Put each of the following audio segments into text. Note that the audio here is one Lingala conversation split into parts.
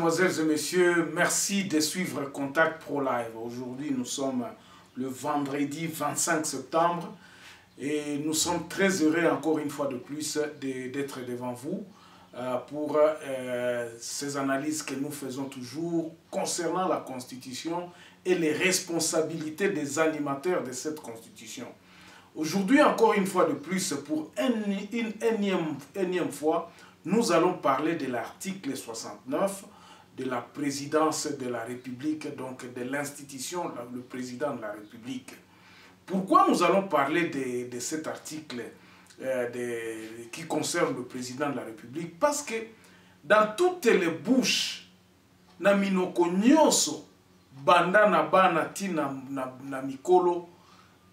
Mesdemoiselles et messieurs, merci de suivre Contact Pro Live. Aujourd'hui, nous sommes le vendredi 25 septembre et nous sommes très heureux encore une fois de plus d'être devant vous pour ces analyses que nous faisons toujours concernant la Constitution et les responsabilités des animateurs de cette Constitution. Aujourd'hui, encore une fois de plus, pour une énième fois, nous allons parler de l'article 69 de la présidence de la République, donc de l'institution, le président de la République. Pourquoi nous allons parler de cet article qui concerne le président de la République? Parce que dans toutes les bouches, na minoko nyonso, banda na bana ti na mikolo,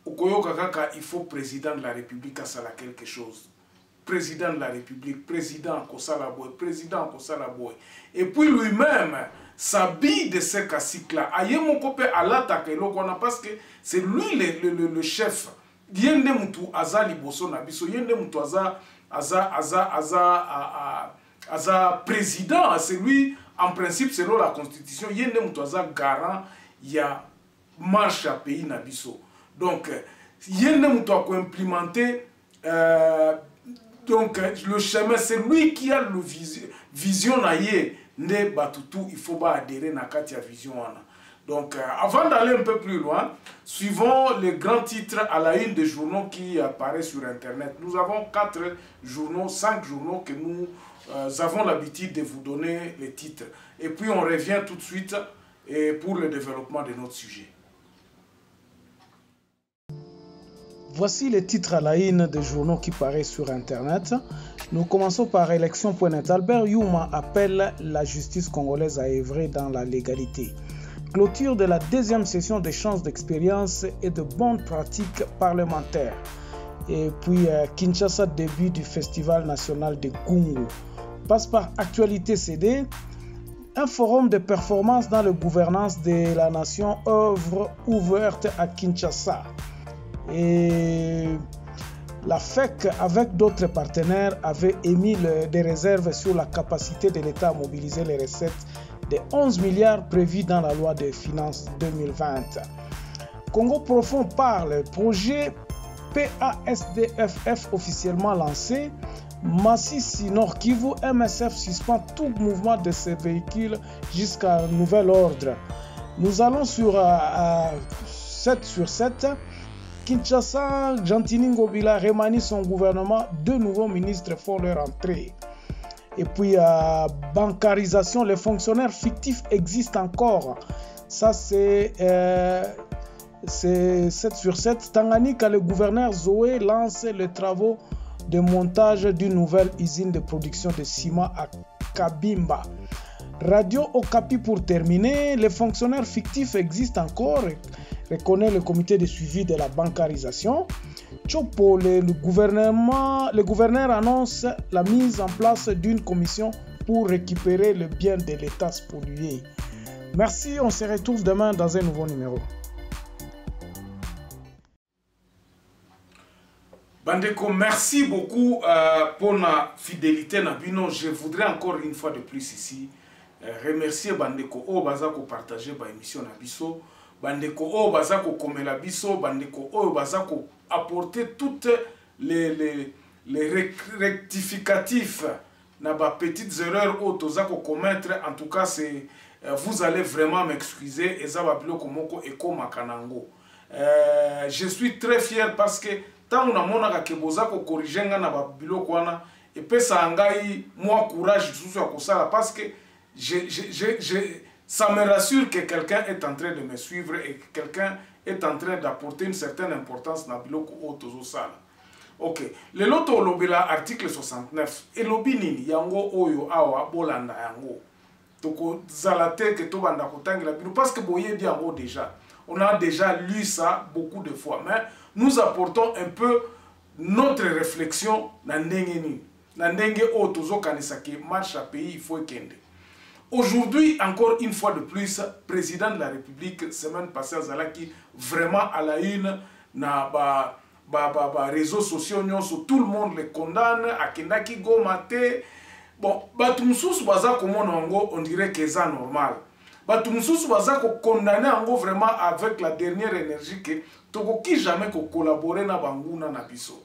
ukoyoka kaka, il faut président de la République à sala quelque chose. Président de la République, président Kosalaboy, président Kosalaboy. Et puis lui-même s'habille de ce classique-là. Aye mon copain alata parce que c'est lui le chef. Yende mutu aza liboso na biso, yende mutu aza président, c'est lui en principe selon la constitution, yende mutu aza garant ya marche à pays na biso. Donc yende mutu a implémenté donc le chemin, c'est lui qui a le vision naïe ne batutu, il faut pas adhérer na katia vision. Donc avant d'aller un peu plus loin, suivons les grands titres à la une des journaux qui apparaissent sur internet. Nous avons 5 journaux que nous avons l'habitude de vous donner les titres. Et puis on revient tout de suite pour le développement de notre sujet. Voici les titres à la une des journaux qui paraissent sur Internet. Nous commençons par élection.net. Albert Youma appelle la justice congolaise à œuvrer dans la légalité. Clôture de la deuxième session d'échange d'expérience et de bonnes pratiques parlementaires. Et puis Kinshasa, début du Festival national de Gungu. Passe par Actualité CD. Un forum de performance dans la gouvernance de la nation, œuvre ouverte à Kinshasa. Et la FEC, avec d'autres partenaires, avait émis des réserves sur la capacité de l'État à mobiliser les recettes de 11 milliards prévues dans la loi de finances 2020. Congo Profond parle, projet PASDFF officiellement lancé. Massissi Nord Kivu, MSF suspend tout mouvement de ces véhicules jusqu'à nouvel ordre. Nous allons sur 7 sur 7. Kinshasa, Gentini Ngobila remanie son gouvernement. 2 nouveaux ministres font leur entrée. Et puis, bancarisation, les fonctionnaires fictifs existent encore. Ça, c'est 7 sur 7. Tanganyika, le gouverneur Zoé lance les travaux de montage d'une nouvelle usine de production de ciment à Kabimba. Radio Okapi pour terminer, les fonctionnaires fictifs existent encore, reconnaît le comité de suivi de la bancarisation. Chopo, le gouverneur annonce la mise en place d'une commission pour récupérer le bien de l'État spolié. Merci, on se retrouve demain dans un nouveau numéro. Bandeko, merci beaucoup pour la fidélité. Je voudrais encore une fois de plus ici remercier Bandeko O Bazako partager ba émission na biso, Bandeko O Bazako komela biso, Bandeko O Bazako apporter toutes les rectificatifs na ba petites erreurs o tozako commettre. En tout cas, c'est vous allez vraiment m'excuser et ça va biloko moko eko makanango. Je suis très fier parce que tant on a monaka ke bozako corriger nga na ba biloko wana et pe ça ngai moi courage tout ça kosala parce que ça me rassure que quelqu'un est en train de me suivre et que quelqu'un est en train d'apporter une certaine importance dans biloko otozo sala. Ok, le loto lobela article 69 et lobi nini yango oyo awa bolanda yango toko zalate que to banda kotangela bino parce que boye bien yango déjà on a déjà lu ça beaucoup de fois, mais nous apportons un peu notre réflexion na ndenge nini na ndenge otozo kanisa ke marche à pays il faut kende. Aujourd'hui, encore une fois de plus, président de la République, semaine passée, Zalaki, vraiment à la une, na réseaux sociaux, tout le monde les condamne, à Kendaki Gomate, bon bato mususu baza komona yango on dirait que ça normal bato mususu baza ko condamner yango vraiment avec la dernière énergie que tokoki jamais ko collaborer na banguna na biso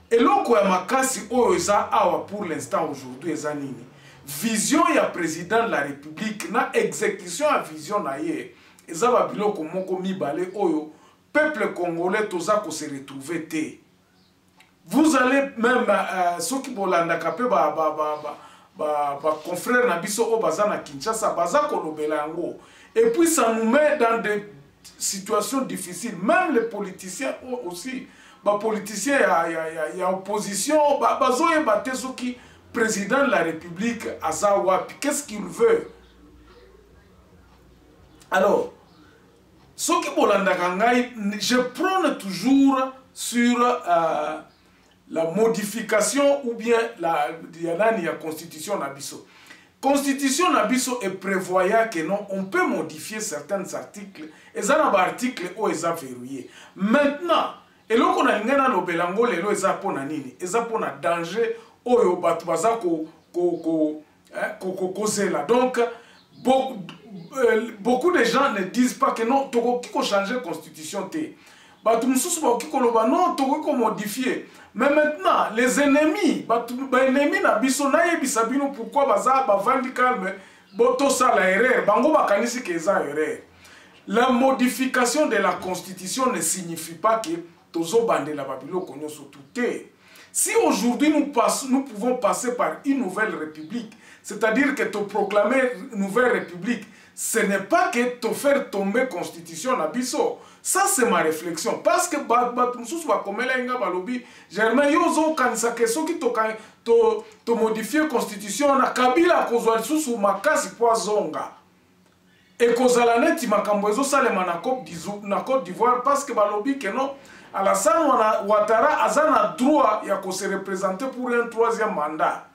eloko ya makasi oyo eza awa pour l'instant aujourd'hui eza nini vision ya président de la république na exécution ya vision na ye eza ba biloko moko mibale oyo peuple congolais toza ko se retrouver te. Vous allez même ceux qui bolanda kapé ba confrères na biso o baza na Kinshasa baza kolobela yango et puis ça nous met dans des situations difficiles. Même les politiciens aussi ba politiciens ya opposition bazoye baté ceux qui président de la République azawa qu'est-ce qu'il veut. Alors ceux qui bolanda kangai je prône toujours sur la modification ou bien la constitution nabiso. Constitution nabiso est prévoyant que non, on peut modifier certains articles et ça n'a pas article où ils ont verrouillé. Maintenant, et là qu'on a l'ingéna no belango lelo ils ont pona nini, ils ont pona danger oyo batu baza kozela. Donc beaucoup de gens ne disent pas que non, toko kiko changer constitution te. Batu mususu ba kiko loba non, toko ko modifier. Mais maintenant, les ennemis, les ennemis na biso na yebisa bino pourquoi baza bavandi calme boto sala erreur, bango bakanisi ke eza erreur. La modification de la constitution ne signifie pas que tozo bande la babilo konyo sotuté. Si aujourd'hui nous pouvons passer par une nouvelle république, c'est-à-dire que tu proclamer une nouvelle république, ce n'est pas que te faire tomber constitution na biso. Ça c'est ma réflexion parce que mususu ba komela inga balobi Germain yozo kanisa ke soki to modifier constitution na Kabila kozwa susu makasi po zonga et kozala neti makambo ezo salema na Côte d'Ivoire parce que balobi que non Alassane Ouattara a un droit de se représenter pour un troisième mandat.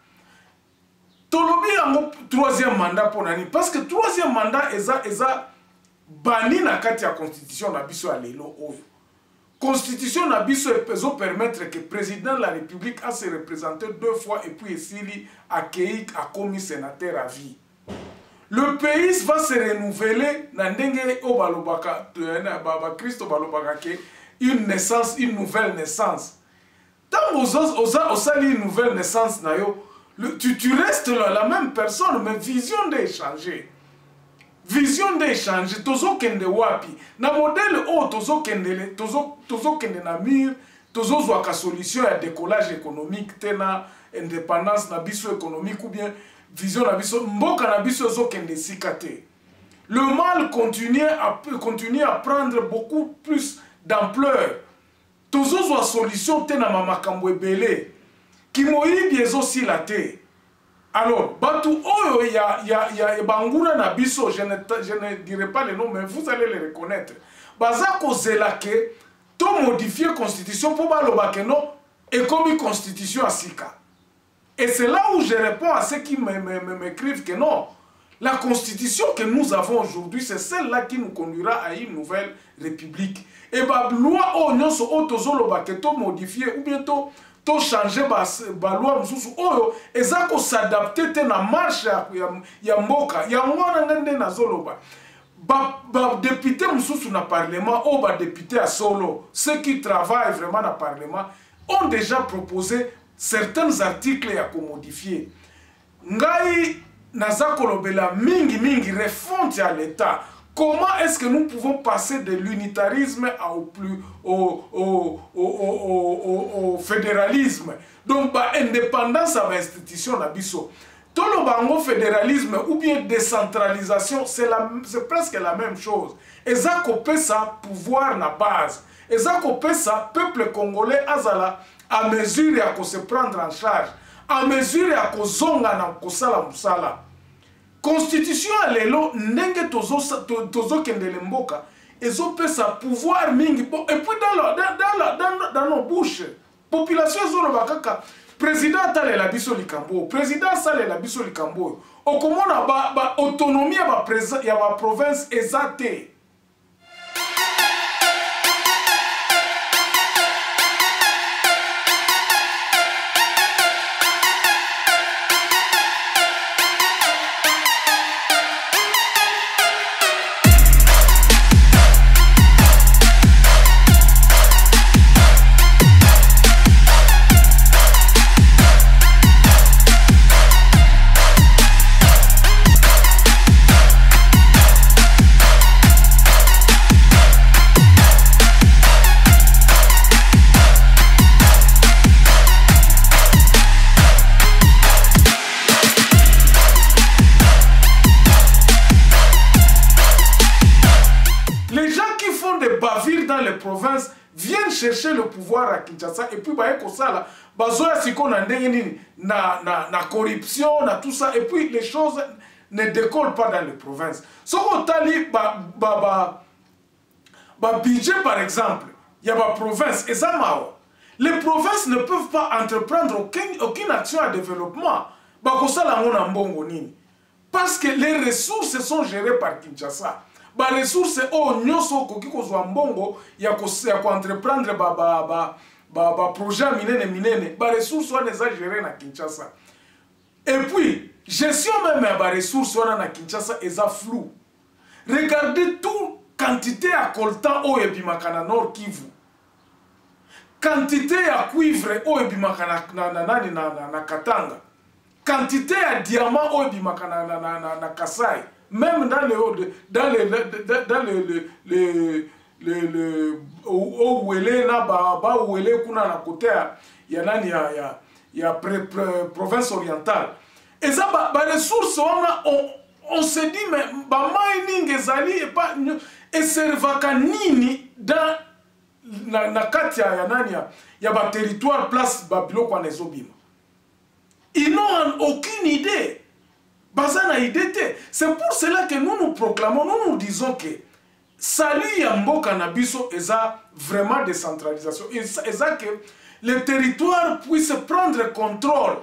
Tolobi a un troisième mandat pour nani parce que troisième mandat est banni na kati ya constitution na biso ya lelo oyo. Constitution na biso peut permettre que le président de la République a se représenter 2 fois et puis esili accueilli a commis sénateur à vie. Le pays va se renouveler na ndenge o balobaka baba Christo balobaka ke une naissance, une nouvelle naissance. Tant que une nouvelle naissance, tu restes là, la même personne, mais vision d'échanger. Vision d'échanger. Tozo kende wapi. Na modèle o tozo kende na mur, tozo zwaka solution ya décollage économique, tena indépendance na biso économique ou bien vision na biso mboka na biso zo kende sikate. Le mal continue à prendre beaucoup plus d'ampleur. Tozo zwa solution te na makambo ebele. Ki moyibi ezo la te. Alors, batu oyo ya banguna na biso, je ne dirai pas les noms, mais vous allez les reconnaître. Baza kozela ke to modifier constitution pour baloba ke non et comme constitution asika. Et c'est là où je réponds à ceux qui m'écrivent que non. La constitution que nous avons aujourd'hui, c'est celle-là qui nous conduira à une nouvelle république. Et la loi o nyonso o tozoloba ke to modifier ou bien to changer ba loi mususu oyo ezako s'adapter te na marche ya mboka ya mwana ngende na zoloba. Ba député mususu na parlement o ba député à solo, ceux qui travaillent vraiment na parlement ont déjà proposé certains articles à modifier. Ngai nazakolobela mingi refonte à l'État. Comment est-ce que nous pouvons passer de l'unitarisme au fédéralisme? Donc, indépendance à l'institution nabiso. Tout le bango fédéralisme ou bien décentralisation, c'est presque la même chose. Et ça coupe ça pouvoir na base. Et ça coupe ça peuple congolais azala à mesure à se prendre en charge, à mesure à zonga na kosala musala. Constitution à l'élo, ndenge tozo kendele mboka, ezo pesa pouvoir mingi, et puis dans nos bouches, population zolo bakaka, président tale la biso likambo, président sale la biso likambo, okomona ba autonomie ya ba province ezate. le pouvoir à Kinshasa, et puis ça, bazoya siko na ndenge nini, na corruption, na tout ça, et puis les choses ne décollent pas dans les provinces. Soko tali budget par exemple, il y a des provinces, et ça les provinces ne peuvent pas entreprendre aucune action à développement. Parce que les ressources sont gérées par Kinshasa. Les ressources sont entreprendre projet minene. Les ressources sont déjà gérées à Kinshasa. Et puis, gestion même des ressources à Kinshasa est flou. Regardez toute quantité à coltan au Ebimakana Nord Kivu. Quantité à cuivre au Ebimakana na Katanga. Quantité à diamant au Ebimakana na Kasai. Même dans la province orientale. Et ça, les ressources, on se dit, mais mining et servaka nini dans na kati ya ba territoire place Babylone kwa nezobima. Ils n'ont aucune idée. Bazana idée. C'est pour cela que nous proclamons, nous disons que salut Yamboka Nabiso est vraiment décentralisation. Et ça que les territoires puissent prendre contrôle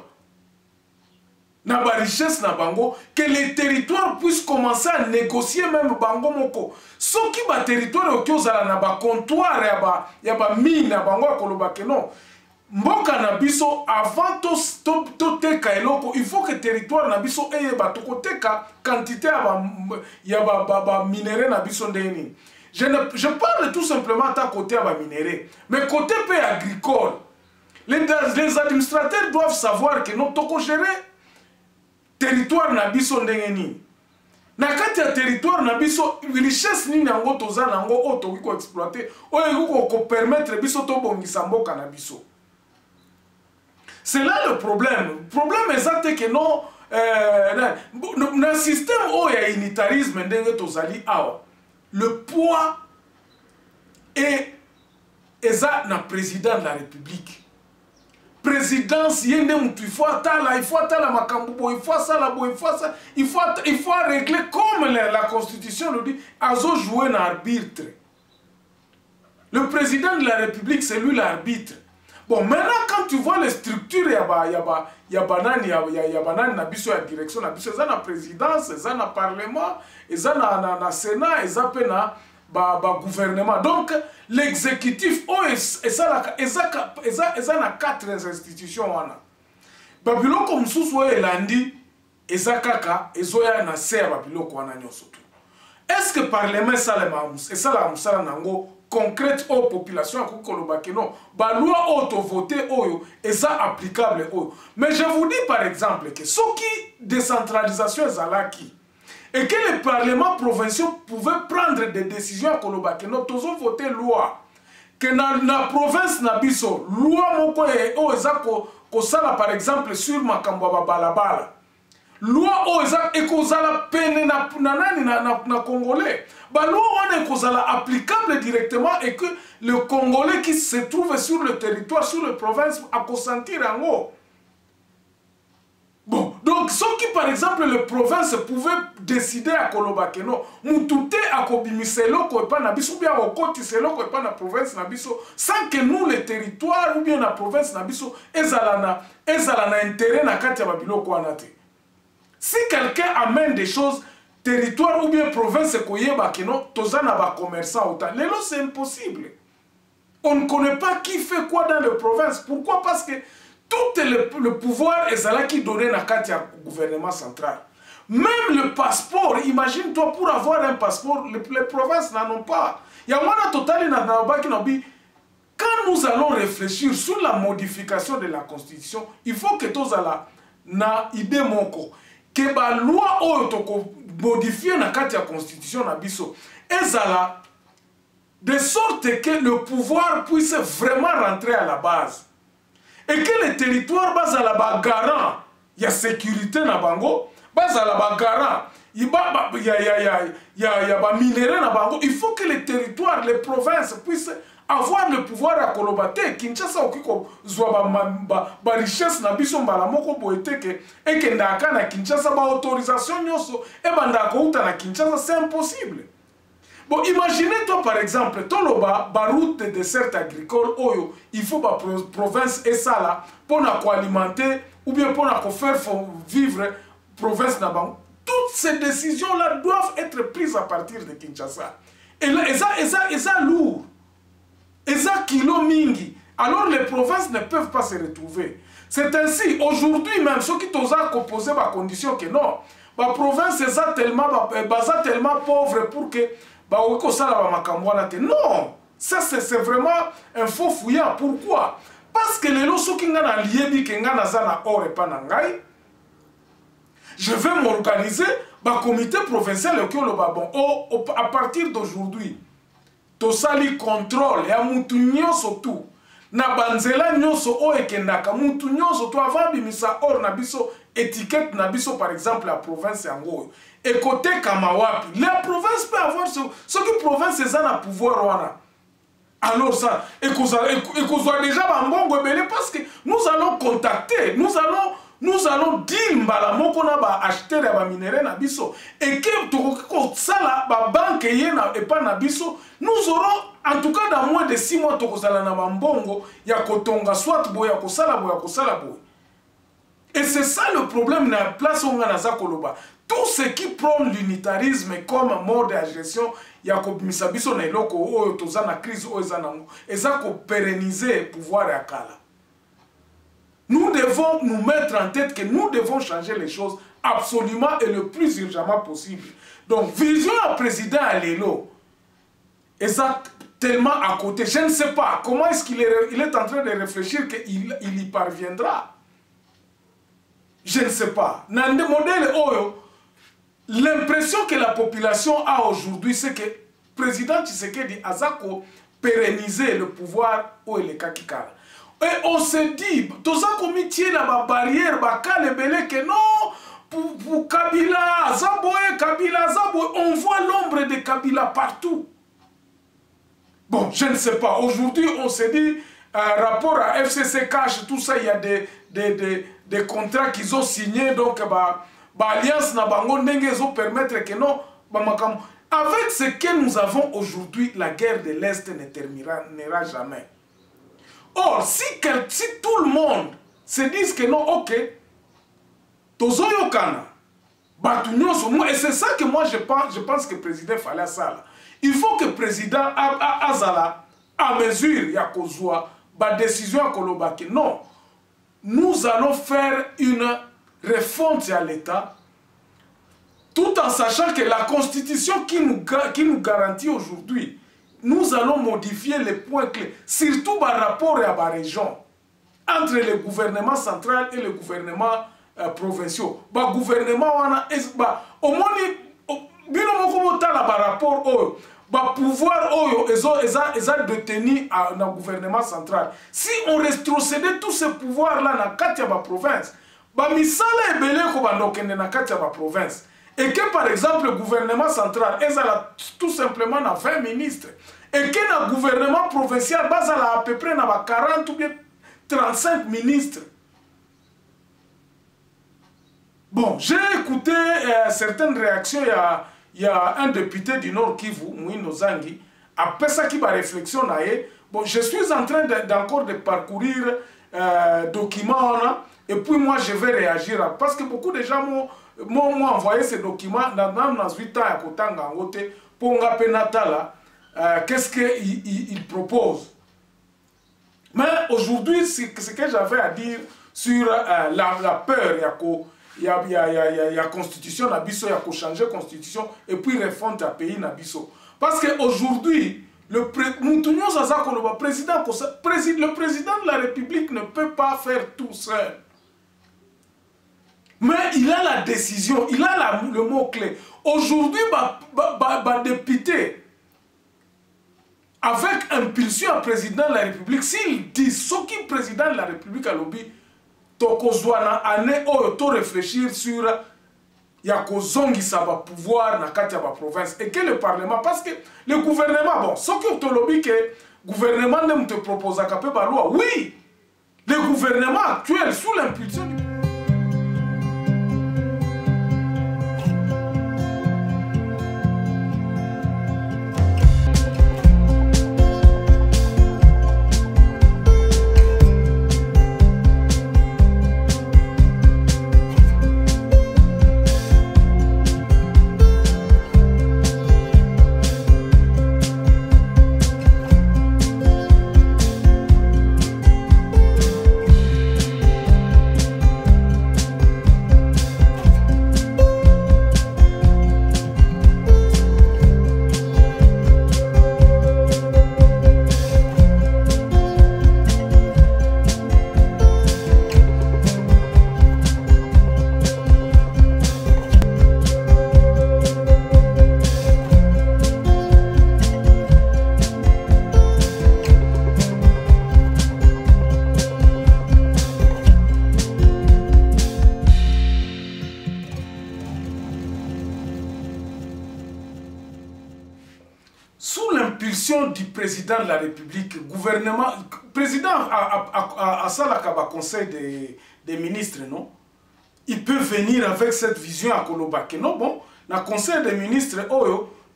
na ba richesse na bango, que les territoires puissent commencer à négocier même bango moko. Ce qui ba territoire okiozala na ba comptoir ya ba mine na bango akoloba que non. Mboka na biso avant to teka eloko, il faut que territoire na biso eye ba tokoteka quantité ya ba minéraux na biso ndeni. Je parle tout simplement à côté à minéraux, mais côté pays agricole. Les administrateurs doivent savoir que nous toko gérer territoire na biso ndenge nini. Na kati ya territoire na biso richesse nini yango toza nango o toki ko exploiter o yeko ko permettre biso to bongisa mboka na biso. C'est là le problème. Le problème est que non dans le système où il y a unitarisme ndenge tozali awa. Le poids est na président de la République. Présidence yende mutu il faut atala makambubo, il faut ça la bo, il faut régler comme la constitution le dit, azo jouer un arbitre. Le président de la République c'est lui l'arbitre. Bon maintenant quand tu vois les structures ya banani na biso ya direction na biso za na présidence, za na parlement, za na sénat, za pe na gouvernement. Donc l'exécutif na quatre institutions wana. Babylone comme sous elandi ezakaka ezoya na ser Babylone wana nyoso. Est-ce que parlement ça la musala nango concrète aux populations à kolobake non ba loi auto voter oyo eza applicable oyo. Mais je vous dis par exemple que ce qui décentralisation ezalaki et que les parlements provinciaux pouvaient prendre des décisions à Kolobake. Nous avons voté loi. Que dans la province Nabiso, loi moko ko sala par exemple sur Makambwa Balabala. Loi oza ekozala peine na Congolais. Ba loi on ekozala applicable directement et que le Congolais qui se trouve sur le territoire, sur la province, a consentir en haut. Bon, donc ce qui par exemple les provinces pouvaient décider à Kolobake non, mutute à Kobimiselo ko pas na biso bien au côté selo ko pas na province na biso sans que nous les territoires ou bien la province na biso ezalana intérêt na kati ya babiloko anate. Si quelqu'un amène des choses territoire ou bien province ko yeba que non, tozana ba commerçant autant. Lelo c'est impossible. On ne connaît pas qui fait quoi dans les provinces. Pourquoi? Parce que tout le pouvoir est là qui donne à Katia au gouvernement central. Même le passeport, imagine-toi, pour avoir un passeport, les provinces n'en ont pas. Il y a un total quand nous allons réfléchir sur la modification de la Constitution, il faut que tous allons na idée moko que la loi modifier na Katia Constitution na biso ezala de sorte que le pouvoir puisse vraiment rentrer à la base. Et que les territoires basent à la garant, il y a sécurité na bango, basent à la garant, il y a minéraux na bango. Il faut que les territoires, les provinces puissent avoir le pouvoir à Kolobate, Kinshasa okiko zwa ba richesse na biso mbala moko boeteke et que ndaka na Kinshasa ba autorisation nyoso et bandako uta na Kinshasa, c'est impossible. Bon, imaginez-toi par exemple, toloba ba route de dessert agricole oyo, il faut ba province et ça là pour na ko alimenter ou bien pour na ko faire vivre province na bango. Toutes ces décisions là doivent être prises à partir de Kinshasa. Et là, et ça lourd. Et ça kilo mingi. Alors les provinces ne peuvent pas se retrouver. C'est ainsi, aujourd'hui même, ceux qui t'osent composer ma condition que non, ma province est tellement pauvre pour que non, ça c'est vraiment un faux fouillant. Pourquoi? Parce que les lois qui n'ont lié qui n'ont or et pas nangai, je vais m'organiser, le comité provincial qui à partir d'aujourd'hui, to sali contrôle ya mutu nyonso tu na banzela nyonso o ekendaka mutu nyonso to avant bimisa or na biso étiquette na biso par exemple la province yango et côté kamawapi la province peut avoir ce que province eza na pouvoir wana. Alors ça et qu'on déjà bambongo belé parce que nous allons contacter, nous allons dire mbala moko na ba acheter ya ba minéraux na biso et que toko sala ba banque yena et pas na biso, nous aurons en tout cas dans moins de 6 mois toko sala na bambongo ya kotonga soit boya ko sala boy. Et c'est ça le problème na place on na za koloba. Tout ce qui prône l'unitarisme comme mode de gestion ya ko misa biso na eloko oyo toza na crise oyo za nango eza ko pérenniser pouvoir ya kala. Nous devons nous mettre en tête que nous devons changer les choses absolument et le plus urgemment possible. Donc, vision à président Alelo, tellement à côté. Je ne sais pas comment est-ce qu'il est en train de réfléchir qu'il y parviendra. Je ne sais pas. Dans le modèle Oyo, l'impression que la population a aujourd'hui, c'est que le président Tshisekedi Azako pérenniser le pouvoir où il est kakikara. Et on se dit, tout ça comme il tient la barrière, que non, pour Kabila, Kabila, on voit l'ombre de Kabila partout. Bon, je ne sais pas. Aujourd'hui, on se dit, rapport à FCC Cash, tout ça, il y a des contrats qu'ils ont signés, donc, l'alliance na bango ndenge zo permettre que non, avec ce que nous avons aujourd'hui, la guerre de l'Est ne terminera jamais. Or, si tout le monde se dit que non, ok, et c'est ça que moi je pense que le président fallait ça. Il faut que le président Azala, à mesure, ya kozwa, décision à Kolobaki. Non, nous allons faire une refonte à l'État, tout en sachant que la constitution qui nous garantit aujourd'hui, nous allons modifier les points clés, surtout par rapport à la région, entre le gouvernement central et le gouvernement provinciaux. Le gouvernement, au moins, par rapport au pouvoir est détenu dans le gouvernement central. Si on rétrocédait tous ces pouvoirs-là dans la province, misala ebele ko bandokende na kati ya province. Et que par exemple le gouvernement central est tout simplement na 20 ministres. Et que le gouvernement provincial base à peu près na 40 ou bien 35 ministres. Bon, j'ai écouté certaines réactions. Il y a un député du Nord Kivu, Mouino Zangi, après ça qui va réflexion. Bon, je suis en train encore de parcourir documents. Et puis moi, je vais réagir. Parce que beaucoup de gens m'ont envoyé ces documents dans 8 ans à Kotanga pour Nga Penatala. Qu'est-ce qu'il propose? Mais aujourd'hui, ce que j'avais à dire sur la peur, il y a constitution, il y a changer la constitution et puis refonte à pays. Parce qu'aujourd'hui, le président de la République ne peut pas faire tout seul. Mais il a la décision, il a le mot-clé. Aujourd'hui, député, avec impulsion à président de la République, s'il dit ce qui est président de la République à lobby, tokozwana année auto réfléchir sur yakozongi ça va pouvoir na kati ya province et que le parlement parce que le gouvernement bon ce qui est lobby que gouvernement ne te propose à capé la loi. Oui, le gouvernement actuel, sous l'impulsion du... Sous l'impulsion du président de la République, gouvernement, président à Salakaba Conseil des ministres, non? Il peut venir avec cette vision à Kolobake. Non, bon, dans le Conseil des ministres,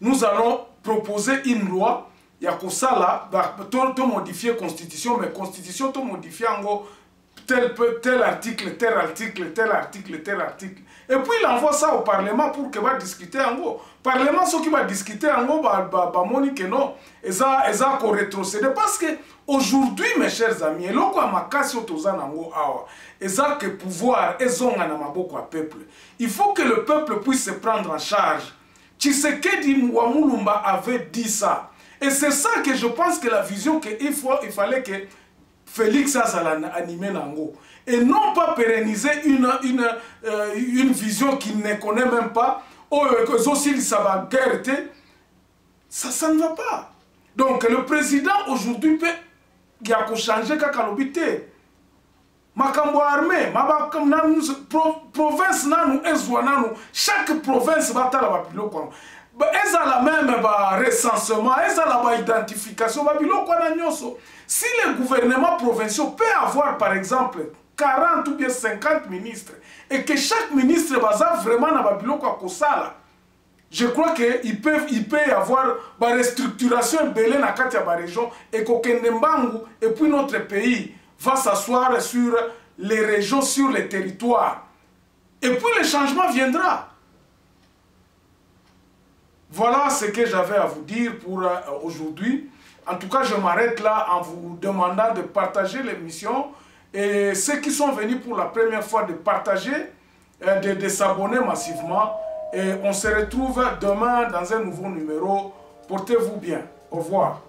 nous allons proposer une loi, il y a que ça là, tout modifier la Constitution, mais la Constitution, tout modifier en gros, tel article, tel article, tel article, tel article. Et puis il envoie ça au Parlement pour qu'il va discuter en gros. Parlement, ce qui va discuter en gros, Monique, non, et ça rétrocéder. Parce que aujourd'hui, mes chers amis, et là, que pouvoir, peuple. Il faut que le peuple puisse se prendre en charge. Tshisekedi Mouamulumba avait dit ça. Et c'est ça que je pense que la vision qu'il fallait que Félix Azala animé Nango. Et non pas pérenniser une vision qu'il ne connaît même pas. Ça ne va pas. Donc le président aujourd'hui peut changer kakalobité. Makambo armé, province nanu ezwananu, chaque province va ta la babilo quoi. Eza la même recensement, eza la identification babilo quoi na nyoso. Si les gouvernements provinciaux peut avoir par exemple 40 ou bien 50 ministres et que chaque ministre va vraiment na babilo quoi kosala, je crois qu'il peut y avoir une restructuration belée dans la région et et puis notre pays va s'asseoir sur les régions, sur les territoires. Et puis le changement viendra. Voilà ce que j'avais à vous dire pour aujourd'hui. En tout cas, je m'arrête là en vous demandant de partager l'émission. Et ceux qui sont venus pour la première fois de partager, de s'abonner massivement. Et on se retrouve demain dans un nouveau numéro. Portez-vous bien. Au revoir.